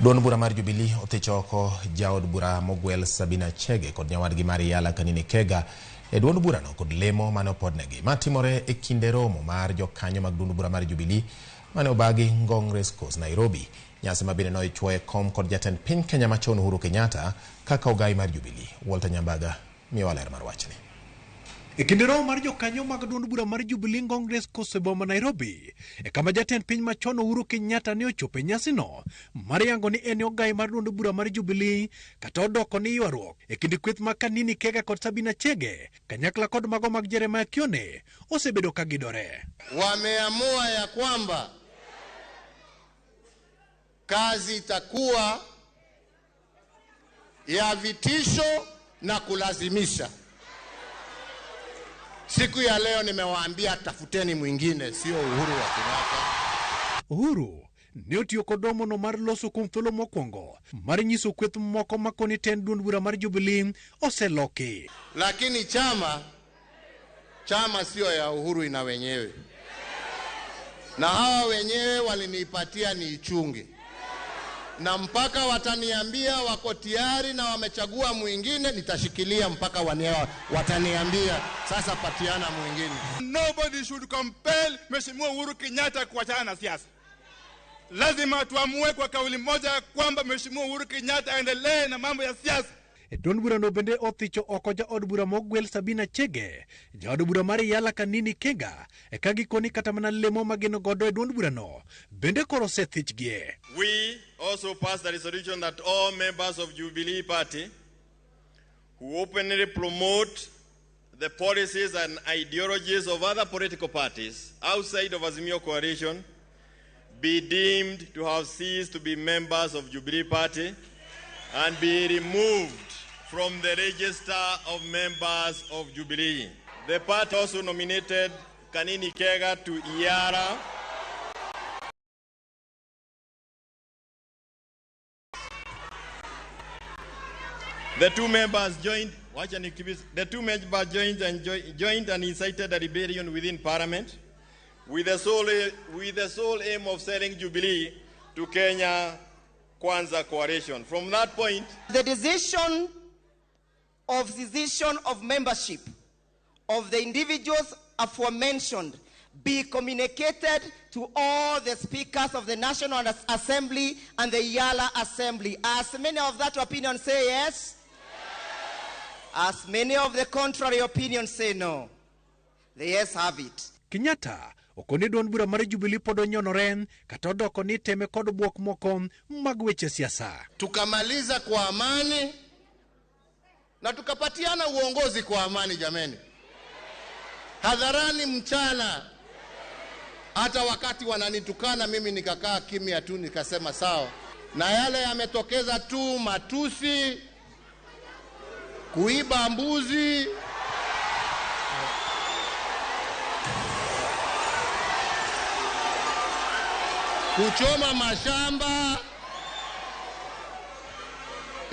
Duond bura mar Jubilee othicho oko jaod bura mogwel Sabina Chege kod nyawadgi mar Yala Kanini Kega e duond bura no kod lemo mane opodnegi matimore e kinde romo mar jokanyo mag duond bura mar Jubilee mane obagi Ngong Race Course Nairobi. Nyasi mabine no ichwoe kom kod jatend piny Kenya machon Uhuru Kenyatta kaka ogai mar Jubilee. Walter Nyambaga miyo ler mar wachni. E kinde romo mar jokanyo mag duond bura mar Jubilee Ngong Race Course boma Nairobi e kama jatend piny machon Uhuru Kenyatta ne ochope nyasi no mar yango ni en ogai mar duond bura mar Jubilee kata odoko ni ywaruok e kinde kweth ma Kanini Kega kod Sabina Chege kanyakla kod mago mag Jeremiah Kione osebedo ka gidore. Wameamua ya kwamba kazi itakuwa ya vitisho na kulazimisha. Siku ya leo nimewaambia tafuteni mwingine, sio Uhuru wa Kenyatta. Uhuru ne otiyo kodomo no mar loso kuom thuolo mokwongo mar nyiso kweth moko makoni ten duond bura mar Jubilee oseloki. Lakini chama sio ya Uhuru ina wenyewe. Na hawa wenyewe walinipatia ni ichunge. Na mpaka wataniambia wako tayari na wamechagua mwingine, nitashikilia mpaka wataniambia sasa patiana mwingine. Nobody should compel Mheshimiwa Uhuru Kenyatta kuachana na siasa. Lazima tuamue kwa kauli moja kwamba Mheshimiwa Uhuru Kenyatta aendelee na mambo ya siasa. Duond bura no bende othicho oko jaod bura mogwel Sabina Chege, jaod bura mar Yala Kanini Kega e ka gikoni kata mana lemo mageno godo e duond bura no bende koro sethichgie. We also passed the resolution that all members of Jubilee Party who openly promote the policies and ideologies of other political parties outside of Azimio Coalition be deemed to have ceased to be members of Jubilee Party and be removed from the register of members of Jubilee. The party also nominated Kanini Kega to Iara. The two members joined and incited a rebellion within Parliament with the sole aim of selling Jubilee to Kenya Kwanza Coalition. From that point, the decision of membership of the individuals aforementioned be communicated to all the speakers of the National Assembly and the Yala Assembly. As many of that opinion say yes, as many of the contrary opinion say no. The yes have it. Kenyatta okoni duond bura mar Jubilee podo nyonoren kata odoko ni teme kod buok moko mag weche siasa. Tukamaliza kwa amani na tukapatiana uongozi kwa amani jameni. Hadharani mchana. Hata wakati wananitukana mimi nikakaa kimya tu nikasema sawa. Na yale yametokeza tu matusi, kuiba mbuzi, kuchoma mashamba,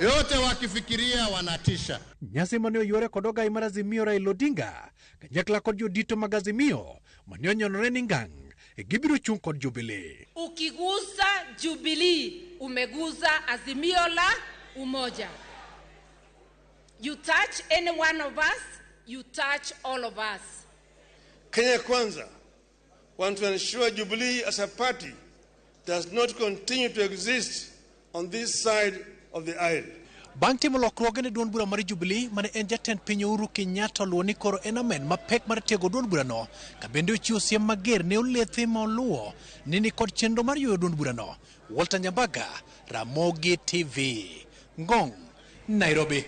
yote wakifikiria wanatisha. Nyasi mane oyware kod ogai mar Azimio Raila Odinga kanyakla kod jodito mag Azimio mane onyonore ni ngang' gibiro chung' kod Jubilee. Ukiguza Jubilee umeguza Azimio la umoja. You touch any one of us, you touch all of us. Kenya Kwanza want to ensure Jubilee as a party does not continue to exist on this side of the aisle. Bang' timo lokruoge ne duond bura mar Jubilee mane en jatend piny Uhuru Kenyatta luwo ni koro en amen mapek mar tiego duond bura no ka bende ochiwo siem mager ne olethe ma oluwo ni kod chenro mar ywayo duond bura no. Walter Nyambaga, Ramogi TV, Ngong, Nairobi.